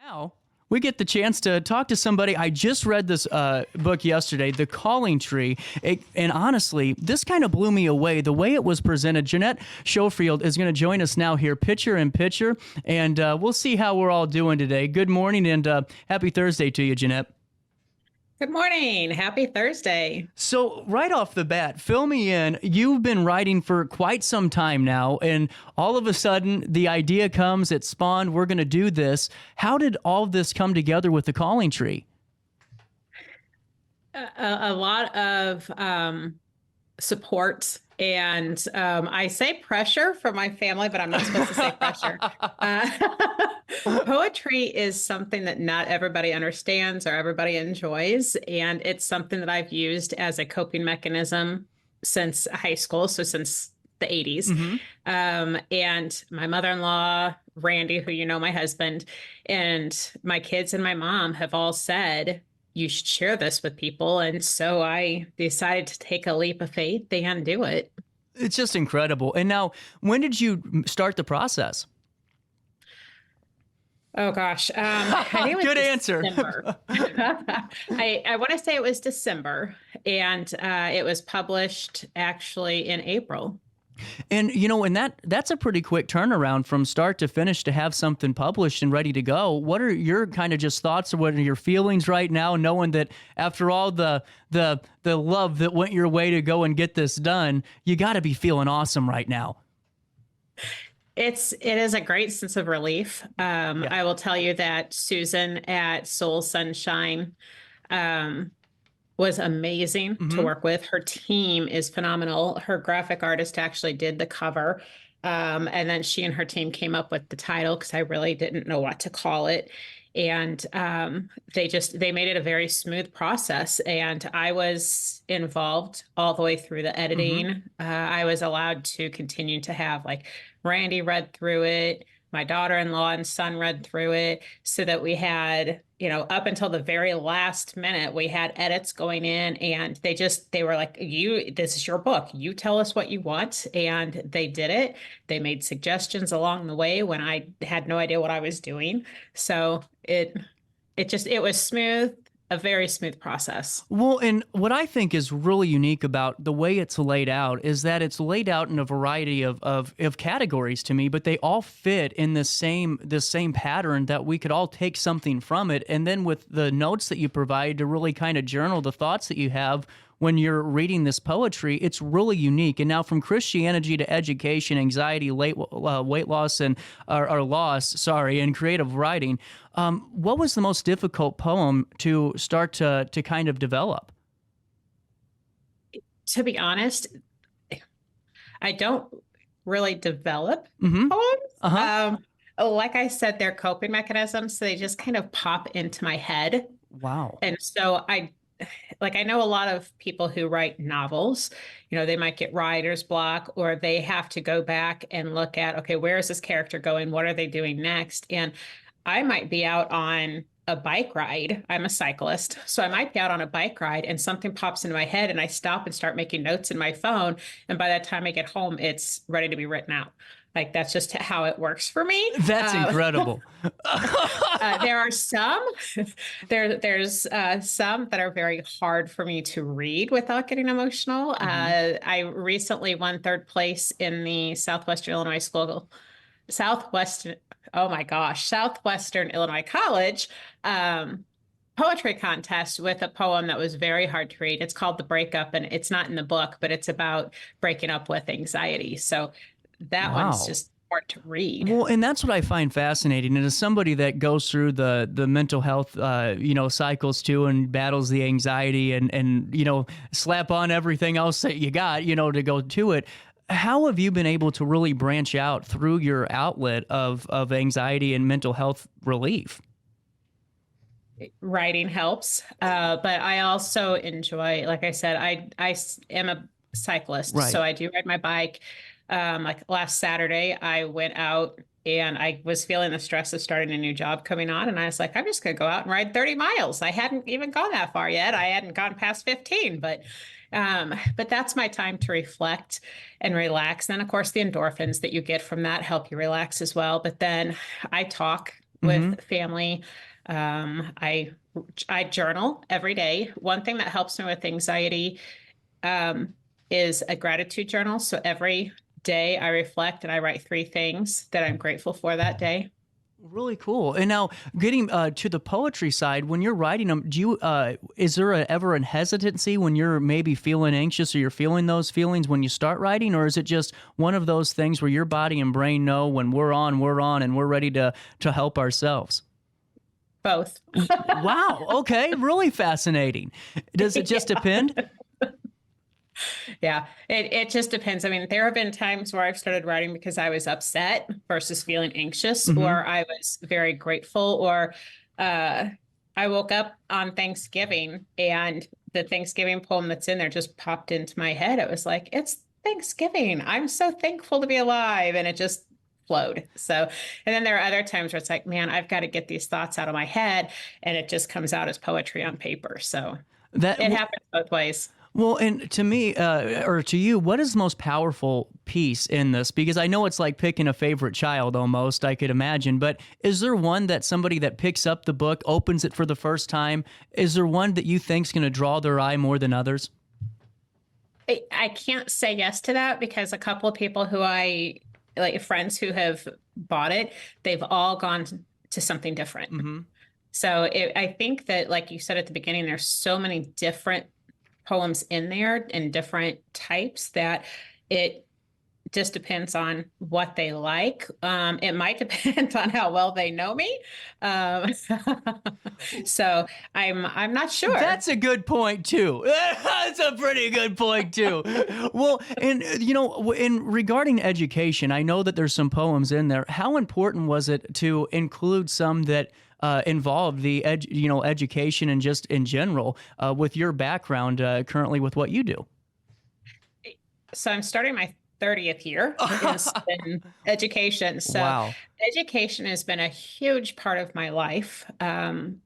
Now we get the chance to talk to somebody. I just read this book yesterday, The Calling Tree. And honestly, this kind of blew me away. The way it was presented. Jeannette Schorfheide is going to join us now here, picture in picture. And we'll see how we're all doing today. Good morning and happy Thursday to you, Jeannette. Good morning. Happy Thursday. So right off the bat, fill me in. You've been writing for quite some time now, and all of a sudden the idea comes, it spawned, we're going to do this. How did all of this come together with The Calling Tree? A lot of support and I say pressure from my family, but I'm not supposed to say pressure. Poetry is something that not everybody understands or everybody enjoys. And it's something that I've used as a coping mechanism since high school. So since the 80s. And my mother-in-law, Randy, who you know, my husband, and my kids and my mom have all said, you should share this with people. And so I decided to take a leap of faith and do it. It's just incredible. And now, when did you start the process? Oh, gosh. I think it was Good December. answer. I want to say it was December, and it was published actually in April. And, you know, and that's a pretty quick turnaround from start to finish to have something published and ready to go. What are your kind of just thoughts or what are your feelings right now, knowing that after all the love that went your way to go and get this done, you got to be feeling awesome right now? It is a great sense of relief. I will tell you that Susan at Soul Sunshine was amazing to work with. Her team is phenomenal. Her graphic artist actually did the cover. And then she and her team came up with the title because I really didn't know what to call it. And they made it a very smooth process. And I was involved all the way through the editing. I was allowed to continue to have like Randy read through it. My daughter-in-law and son read through it so that we had, you know, up until the very last minute, we had edits going in and they were like, this is your book. You tell us what you want. And they did it. They made suggestions along the way when I had no idea what I was doing. So it was smooth. A very smooth process. Well, and what I think is really unique about the way it's laid out is that it's laid out in a variety of categories to me, but they all fit in the same pattern that we could all take something from it. And then with the notes that you provide to really kind of journal the thoughts that you have when you're reading this poetry, it's really unique. And now from Christianity to education, anxiety, weight loss, and and creative writing, what was the most difficult poem to start to kind of develop? To be honest, I don't really develop poems. Like I said, they're coping mechanisms, so they just kind of pop into my head. Wow. And so I know a lot of people who write novels, you know, they might get writer's block or they have to go back and look at, okay, where is this character going? What are they doing next? And I might be out on a bike ride. I'm a cyclist. So I might be out on a bike ride and something pops into my head and I stop and start making notes in my phone. And by that time I get home, it's ready to be written out. Like, that's just how it works for me. That's incredible. There are some, there's some that are very hard for me to read without getting emotional. I recently won third place in the Southwestern Illinois College poetry contest with a poem that was very hard to read. It's called The Breakup, and it's not in the book, but it's about breaking up with anxiety. So that one's just hard to read. Well, and that's what I find fascinating. And as somebody that goes through the mental health, cycles too, and battles the anxiety and, slap on everything else that you got, to go to it. How have you been able to really branch out through your outlet of anxiety and mental health relief? Writing helps. But I also enjoy, like I said, I am a cyclist. Right. So I do ride my bike. Like last Saturday, I went out and I was feeling the stress of starting a new job coming on. And I was like, I'm just going to go out and ride 30 miles. I hadn't even gone that far yet. I hadn't gone past 15, but that's my time to reflect and relax. And then, of course, the endorphins that you get from that help you relax as well. But then I talk Hmm. with family. I journal every day. One thing that helps me with anxiety um, is a gratitude journal. So every day I reflect and I write 3 things that I'm grateful for that day. Really cool. And now, getting to the poetry side, when you're writing them, do you is there ever a hesitancy when you're maybe feeling anxious, or you're feeling those feelings when you start writing, or is it just one of those things where your body and brain know when we're on, and we're ready to help ourselves? Both. Wow. Okay. Really fascinating. Does it just Yeah. depend? Yeah, it just depends. I mean, there have been times where I've started writing because I was upset versus feeling anxious, Hmm. or I was very grateful, or uh, I woke up on Thanksgiving and the Thanksgiving poem that's in there just popped into my head. It was like, it's Thanksgiving. I'm so thankful to be alive. And it just flowed. So, and then there are other times where it's like, man, I've got to get these thoughts out of my head. And it just comes out as poetry on paper. So That it happens both ways. Well, and to me, or to you, what is the most powerful piece in this? Because I know it's like picking a favorite child almost, I could imagine. But is there one that somebody that picks up the book, opens it for the first time, is there one that you think's going to draw their eye more than others? I can't say yes to that because a couple of people who I like, friends who have bought it, they've all gone to something different. Hmm. So I think that, like you said at the beginning, there's so many different poems in there and different types that it just depends on what they like. It might depend on how well they know me. Um, so I'm not sure. That's a good point too. That's a pretty good point too. Well, and in regarding education, I know that there's some poems in there. How important was it to include some that involved the education and just in general with your background currently with what you do? So I'm starting my 30th year in education. So Wow. education has been a huge part of my life. And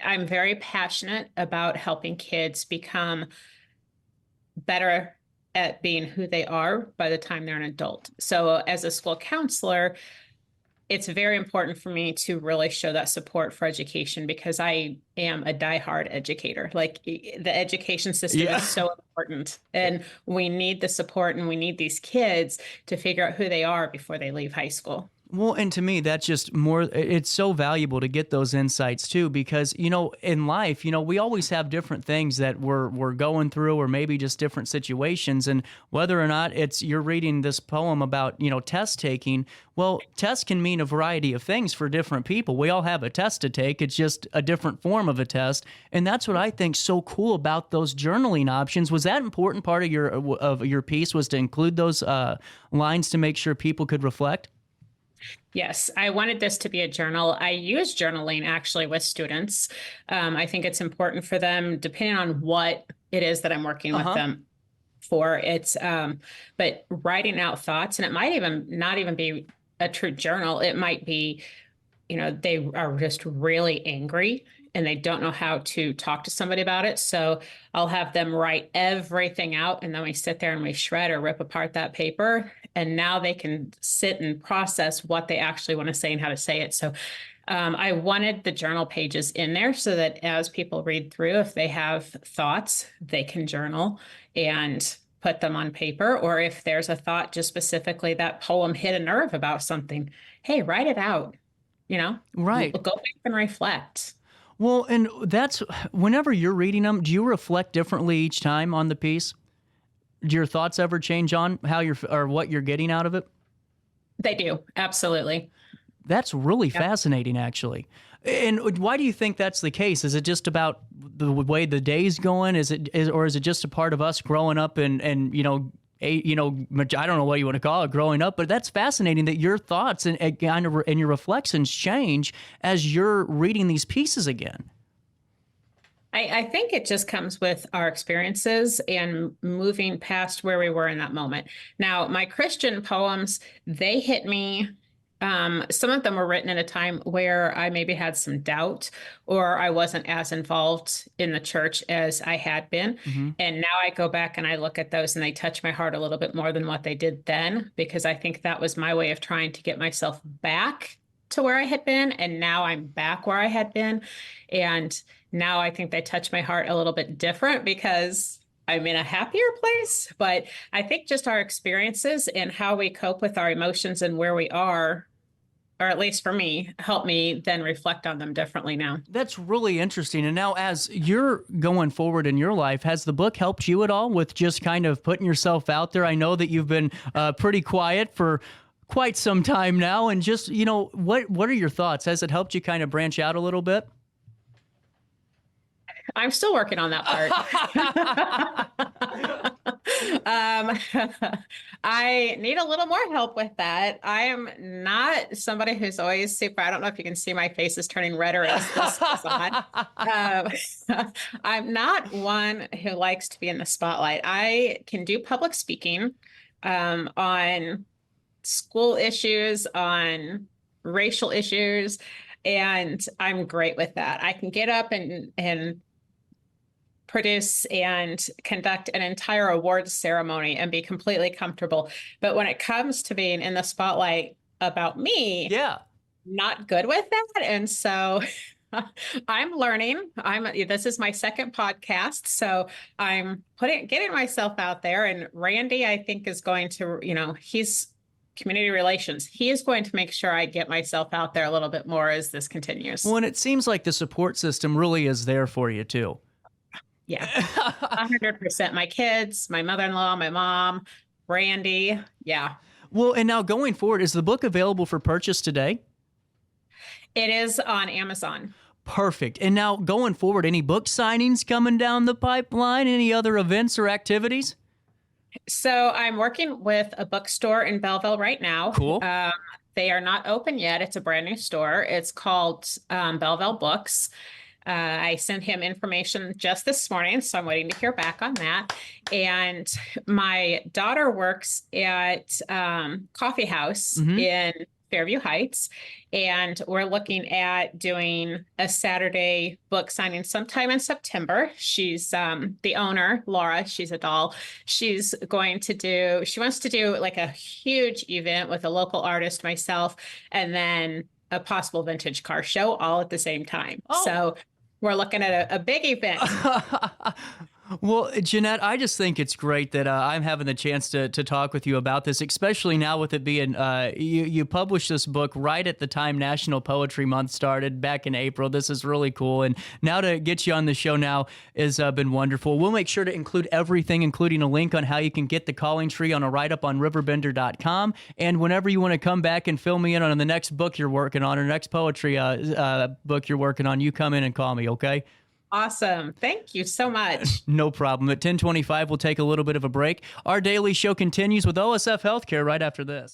I'm very passionate about helping kids become better at being who they are by the time they're an adult. So as a school counselor, it's very important for me to really show that support for education because I am a diehard educator. Like the education system Yeah. is so important, and we need the support and we need these kids to figure out who they are before they leave high school. Well, and to me, that's just more, it's so valuable to get those insights too, because, in life, we always have different things that we're going through, or maybe just different situations. And whether or not it's you're reading this poem about, test taking, well, test can mean a variety of things for different people. We all have a test to take. It's just a different form of a test. And that's what I think so cool about those journaling options. Was that important part of your piece, was to include those lines to make sure people could reflect? Yes, I wanted this to be a journal. I use journaling actually with students. I think it's important for them, depending on what it is that I'm working with Uh-huh. them for. But writing out thoughts, and it might even not even be a true journal. It might be, they are just really angry and they don't know how to talk to somebody about it. So I'll have them write everything out, and then we sit there and we shred or rip apart that paper. And now they can sit and process what they actually want to say and how to say it. So I wanted the journal pages in there so that as people read through, if they have thoughts, they can journal and put them on paper. Or if there's a thought just specifically that poem hit a nerve about something, hey, write it out, Right. go back and reflect. Well, and that's whenever you're reading them, do you reflect differently each time on the piece? Do your thoughts ever change on how you're or what you're getting out of it? They do. Absolutely. That's really Yeah. fascinating, actually. And why do you think that's the case? Is it just about the way the day's going? Or is it just a part of us growing up and I don't know what you want to call it, growing up, but that's fascinating that your thoughts and kind of and your reflections change as you're reading these pieces again. I think it just comes with our experiences and moving past where we were in that moment. Now, my Christian poems, they hit me. Some of them were written at a time where I maybe had some doubt or I wasn't as involved in the church as I had been. Hmm. And now I go back and I look at those and they touch my heart a little bit more than what they did then, because I think that was my way of trying to get myself back to where I had been, and now I'm back where I had been. And now I think they touch my heart a little bit different because I'm in a happier place. But I think just our experiences and how we cope with our emotions and where we are, or at least for me, help me then reflect on them differently now. That's really interesting. And now, as you're going forward in your life, has the book helped you at all with just kind of putting yourself out there? I know that you've been pretty quiet for quite some time now. And just, what are your thoughts? Has it helped you kind of branch out a little bit? I'm still working on that part. I need a little more help with that. I am not somebody who's always super, I don't know if you can see my face is turning redder as this goes on. I'm not one who likes to be in the spotlight. I can do public speaking on school issues, on racial issues, and I'm great with that. I can get up and produce and conduct an entire awards ceremony and be completely comfortable. But when it comes to being in the spotlight about me, Yeah. not good with that. And so I'm learning. This is my second podcast. So I'm getting myself out there. And Randy, I think, is going to, he's community relations. He is going to make sure I get myself out there a little bit more as this continues. Well, and it seems like the support system really is there for you too. Yeah, 100%. My kids, my mother-in-law, my mom, Randy. Yeah. Well, and now going forward, is the book available for purchase today? It is on Amazon. Perfect. And now going forward, any book signings coming down the pipeline? Any other events or activities? So I'm working with a bookstore in Belleville right now. Cool. They are not open yet. It's a brand new store. It's called Belleville Books. I sent him information just this morning, so I'm waiting to hear back on that. And my daughter works at Coffee House in Fairview Heights, and we're looking at doing a Saturday book signing sometime in September. She's the owner, Laura, she's a doll. She wants to do like a huge event with a local artist, myself, and then a possible vintage car show all at the same time. Oh. So we're looking at a big event. Well, Jeannette, I just think it's great that I'm having the chance to talk with you about this, especially now with it being, you published this book right at the time National Poetry Month started back in April. This is really cool. And now to get you on the show now has been wonderful. We'll make sure to include everything, including a link on how you can get the calling tree on a write-up on RiverBender.com. And whenever you want to come back and fill me in on the next book you're working on or next poetry book you're working on, you come in and call me, okay? Awesome. Thank you so much. No problem. At 10:25, we'll take a little bit of a break. Our daily show continues with OSF Healthcare right after this.